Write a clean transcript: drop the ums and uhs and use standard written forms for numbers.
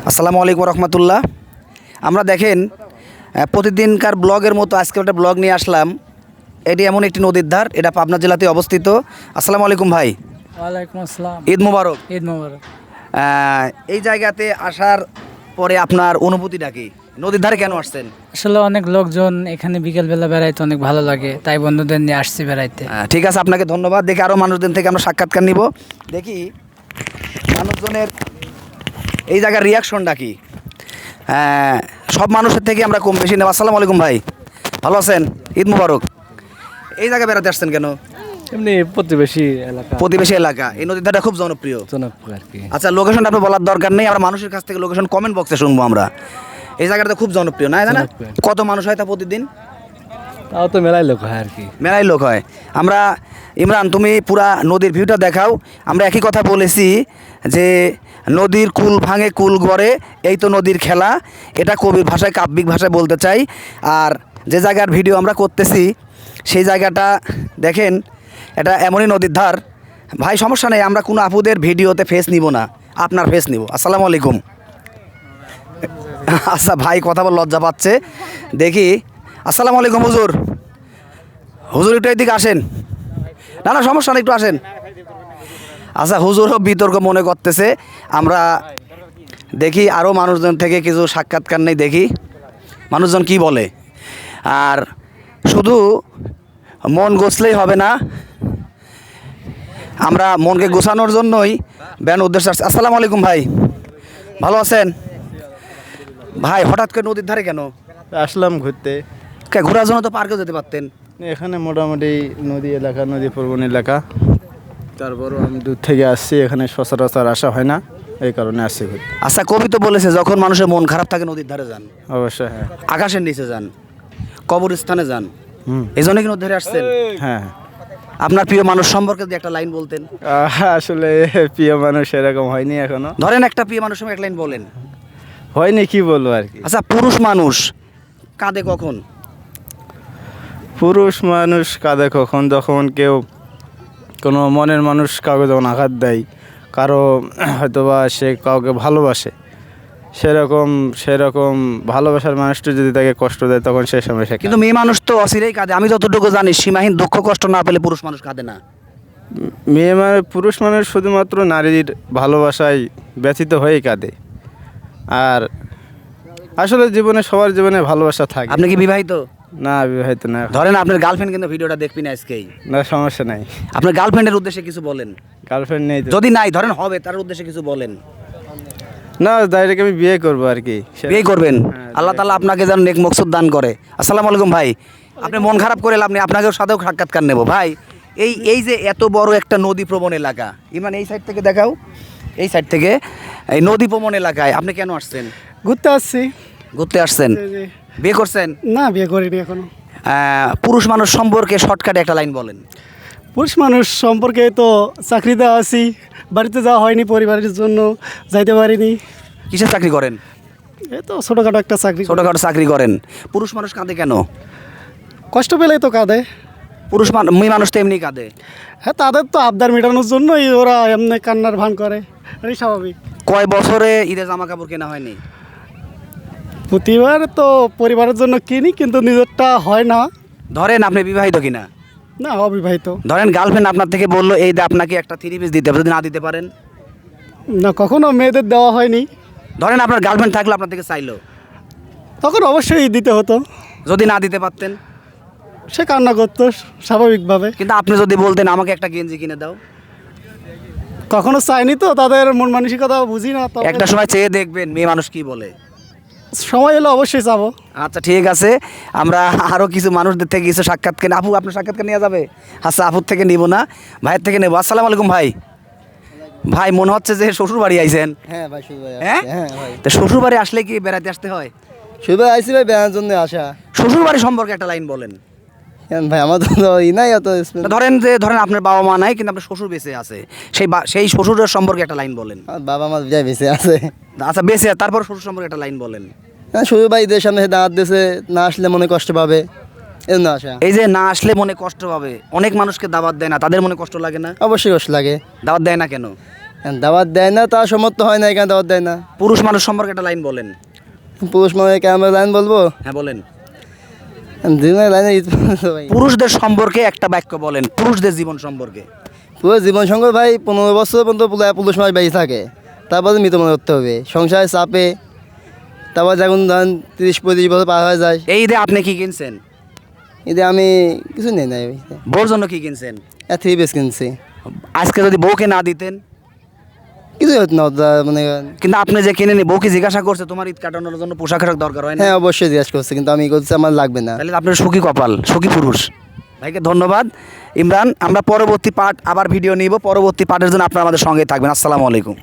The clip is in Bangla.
আসসালামু আলাইকুম রহমতুল্লাহ। আমরা দেখেন প্রতিদিনকার ব্লগের মতো আজকে একটা ব্লগ নিয়ে আসলাম। এটি এমন একটি নদীর ধার, এটা পাবনা জেলাতে অবস্থিত। আসসালামু আলাইকুম ভাই। ওয়ালাইকুম আসসালাম। ঈদ মুবারক। ঈদ মোবারক। এই জায়গাতে আসার পরে আপনার অনুভূতিটা কি? নদীর ধারে কেন আসছেন? আসলে অনেক লোকজন এখানে বিকেলবেলা বেড়াইতে অনেক ভালো লাগে, তাই বন্ধুদের নিয়ে আসছি বেড়াইতে। ঠিক আছে, আপনাকে ধন্যবাদ। দেখি আরও মানুষদের থেকে আমরা সাক্ষাৎকার নিব। দেখি মানুষজনের এই জায়গার রিয়াকশনটা কি। সব মানুষের থেকে আমরা কম বেশি নেব। আসসালামু আলাইকুম ভাই, ভালো আছেন? ঈদ মুবারক। এই জায়গায় বেড়াতে আসছেন কেন? এমনি প্রতিবেশী এলাকা, প্রতিবেশী এলাকা, এই নদীর ধারটা খুব জনপ্রিয়। জনপ্রিয় আর কি। আচ্ছা, লোকেশনটা আপনার বলার দরকার নেই, আমরা মানুষের কাছ থেকে লোকেশন কমেন্ট বক্সে শুনবো আমরা। এই জায়গাটা খুব জনপ্রিয় না, জানা? জনপ্রিয়। কত মানুষ হয় তা প্রতিদিন? তাও তো মেলায় লোক হয় আর কি। মেলাই লোক হয়। আমরা ইমরান, তুমি পুরা নদীর ভিউটা দেখাও। আমরা একই কথা বলেছি যে নদীর কুল ভাঙে কুল গড়ে, এই তো নদীর খেলা। এটা কবির ভাষায়, কাব্যিক ভাষায় বলতে চাই। আর যে জায়গার ভিডিও আমরা করতেছি সেই জায়গাটা দেখেন, এটা এমনই নদীর ধার। ভাই সমস্যা নেই, আমরা কোনো আপুদের ভিডিওতে ফেস নিব না, আপনার ফেস নিব। আসসালামু আলাইকুম। আচ্ছা ভাই কথা বল, লজ্জা পাচ্ছে। দেখি। আসসালামু আলাইকুম হুজুর। হুজুর একটু এদিকে আসেন। না না সমস্যা নেই, একটু আসেন। আচ্ছা, হুজুরও বিতর্ক মনে করতেছে। আমরা দেখি আরও মানুষজন থেকে কিছু সাক্ষাৎকার নেই, দেখি মানুষজন কি বলে। আর শুধু মন গোছলেই হবে না, আমরা মনকে গোছানোর জন্যই ব্যান উদ্দেশ্য আসছে। আসসালামু আলাইকুম ভাই, ভালো আছেন? ভাই হঠাৎ করে নদীর ধারে কেন? আসলাম ঘুরতে। ঘোরার জন্য তো পার্কেও যেতে পারতেন। এখানে মোটামুটি নদী এলাকা, নদী প্রবণ এলাকা। তারপরও আমি দূর থেকে আসছি, এখানে সচরাচর আসা হয় না, এই কারণে আসছি ঘুরতে। আচ্ছা, কবি তো বলেছে যখন মানুষের মন খারাপ থাকে নদীর ধারে যান, অবশ্যই, হ্যাঁ। আকাশের নিচে যান, কবরস্থানে যান। এই জন্য কি নদীর ধারে আসছেন? হ্যাঁ। আপনার প্রিয় মানুষ সম্পর্কে যদি একটা লাইন বলতেন। আসলে প্রিয় মানুষ এরকম হয়নি এখনো। ধরেন একটা প্রিয় মানুষ সঙ্গে এক লাইন বলেন। হয়নি, কি বলবো আর কি। আচ্ছা, পুরুষ মানুষ কাঁদে কখন? পুরুষ মানুষ কাঁদে কখন? যখন কেউ কোনো মনের মানুষ কাউকে যখন আঘাত দেয়, কারো হয়তোবা সে কাউকে ভালোবাসে, সেরকম ভালোবাসার মানুষটা যদি তাকে কষ্ট দেয়, তখন সে সময় সে কিন্তু মেয়ে মানুষ তো অচিরেই কাঁদে। আমি যতটুকু জানি সীমাহীন দুঃখ কষ্ট না পেলে পুরুষ মানুষ কাঁদে না। পুরুষ মানুষ শুধুমাত্র নারীর ভালোবাসায় ব্যথিত হয়েই কাঁদে। আর আসলে জীবনে, সবার জীবনে ভালোবাসা থাকে। আপনি কি বিবাহিত? না, বিবাহিত না। ধরেন আপনার গার্লফ্রেন্ড কিন্তু ভিডিওটা দেখবি না আজকেই। না, সমস্যা নাই। আপনার গার্লফ্রেন্ডের উদ্দেশ্যে কিছু বলেন। গার্লফ্রেন্ড নেই তো। যদি নাই, ধরেন হবে, তার উদ্দেশ্যে কিছু বলেন। না, ডাইরেক্ট আমি বিয়ে করবো আর কি। বিয়ে করবেন? হ্যাঁ, আল্লাহ তাআলা আপনাকে যেন নেক মকসুদ দান করে। আসসালামু আলাইকুম ভাই, আপনি মন খারাপ করে আপনি আপনাকেও সাথেও সাক্ষাৎকার নেব ভাই। এই যে এত বড় একটা নদী প্রবণ এলাকা, ইমান এই সাইড থেকে দেখাও, এই সাইড থেকে, এই নদী প্রবণ এলাকায় আপনি কেন আসছেন? ঘুরতে আসছি। ঘুরতে আসছেন? বিয়ে করছেন? না, বিয়ে করিনি এখনো। পুরুষ মানুষ সম্পর্কে শর্টকাটে একটা লাইন বলেন। পুরুষ মানুষ সম্পর্কে তো চাকরিতে আছি, বাড়িতে যাওয়া হয়নি, পরিবারের জন্য যাইতে পারিনি। কিসের চাকরি করেন? এই তো ছোটোখাটো একটা চাকরি। ছোটোখাটো চাকরি করেন। পুরুষ মানুষ কাঁদে কেন? কষ্ট পেলেই তো কাঁদে। মেয়ে মানুষ তো এমনি কাঁদে। হ্যাঁ, তাদের তো আবদার মেটানোর জন্যই ওরা এমনি কান্নার ভান করে, এই স্বাভাবিক। কয় বছরে ঈদের জামা কাপড় কেনা হয়নি? প্রতিবার তো পরিবারের জন্য কিনি, কিন্তু নিজেরটা হয় না। ধরেন আপনি বিবাহিত কিনা, না, অবিবাহিত। ধরেন গার্লফ্রেন্ড আপনার থেকে বললো এই যে আপনাকে একটা 3 পিস দিতে হবে, যদি না দিতে পারেন? না, কখনো মেয়েদের দেওয়া হয়নি। ধরেন আপনার গার্লফ্রেন্ড থাকলে আপনার থেকে চাইলো, তখন অবশ্যই দিতে হতো। যদি না দিতে পারতেন? সে কান্না করতো স্বাভাবিকভাবে। কিন্তু আপনি যদি বলতেন আমাকে একটা গেঞ্জি কিনে দাও? কখনো চাইনি তো, তাদের মন মানসিকতা বুঝি না। তবে একটা সময় চেয়ে দেখবেন মেয়ে মানুষ কি বলে। সময় এলে অবশ্যই যাবো। আচ্ছা ঠিক আছে, আমরা আরও কিছু মানুষদের থেকে কিছু সাক্ষাৎকার, আপু আপনার সাক্ষাৎকার নেওয়া যাবে? আচ্ছা, আপুর থেকে নিব না, ভাইয়ের থেকে নেবো। আসসালামু আলাইকুম ভাই। ভাই মনে হচ্ছে যে শ্বশুর বাড়ি আইছেন। হ্যাঁ ভাই, শুধু হ্যাঁ ভাই, তো শ্বশুর বাড়ি আসলে কি বেড়াতে আসতে হয়? শুধু আইসি ভাই বেড়ানোর জন্য আসা। শ্বশুর বাড়ি সম্পর্কে একটা লাইন বলেন। কেন ভাই, আমার তো নাই অত তো ধরেন আপনার বাবা মা নাই, কিন্তু আপনার শ্বশুর বেঁচে আছে, সেই শ্বশুরের সম্পর্কে একটা লাইন বলেন। আমার বাবা মা দুটাই বেঁচে আছে। আচ্ছা বেঁচে, তারপর শ্বশুর সম্পর্কে একটা লাইন বলেন। হ্যাঁ, শুধু ভাই ঈদের সামনে দাঁত দিয়েছে, না আসলে মনে কষ্ট পাবে, এই জন্য আসা। এই যে না আসলে মনে কষ্ট পাবে, অনেক মানুষকে দাওয়াত দেয় না, তাদের মনে কষ্ট লাগে না? অবশ্যই কষ্ট লাগে। দাওয়াত দেয় না কেন? দাওয়াত দেয় না, তা সমর্থ হয় না, এখানে দাওয়াত দেয় না। পুরুষ মানুষ সম্পর্কে একটা লাইন বলেন। পুরুষ মানে কেমন লাইন বলবো? হ্যাঁ বলেন। দিনের লাইনে পুরুষদের সম্পর্কে একটা বাক্য বলেন, পুরুষদের জীবন সম্পর্কে। পুরো জীবন সঙ্গে ভাই 15 বছর পর্যন্ত পুরুষ মানুষ বেঁচে থাকে, তারপরে মৃত মনে করতে হবে সংসারে চাপে। তারপর যখন ধরেন 30-35 বছর পার হয়ে যায়, এই ঈদে আপনি কি কিনছেন? এতে আমি কিছু নেই নাই, বউর জন্য কি কিনছেন? 3 পিস কিনছি। আজকে যদি বউকে না দিতেন? কিছু হতো না, মানে কিন্তু আপনি যে কিনে নি, বউ কি জিজ্ঞাসা করছে তোমার ঈদ কাটানোর জন্য পোশাক আশাক দরকার হয় না? হ্যাঁ অবশ্যই জিজ্ঞাসা করছে, কিন্তু আমি বলছি আমার লাগবে না। তাহলে আপনার সুখী কপাল, সুখী পুরুষ। ভাইকে ধন্যবাদ। ইমরান, আমরা পরবর্তী পার্ট আবার ভিডিও নিব, পরবর্তী পার্টের জন্য আপনারা আমাদের সঙ্গে থাকবেন। আসসালামু আলাইকুম।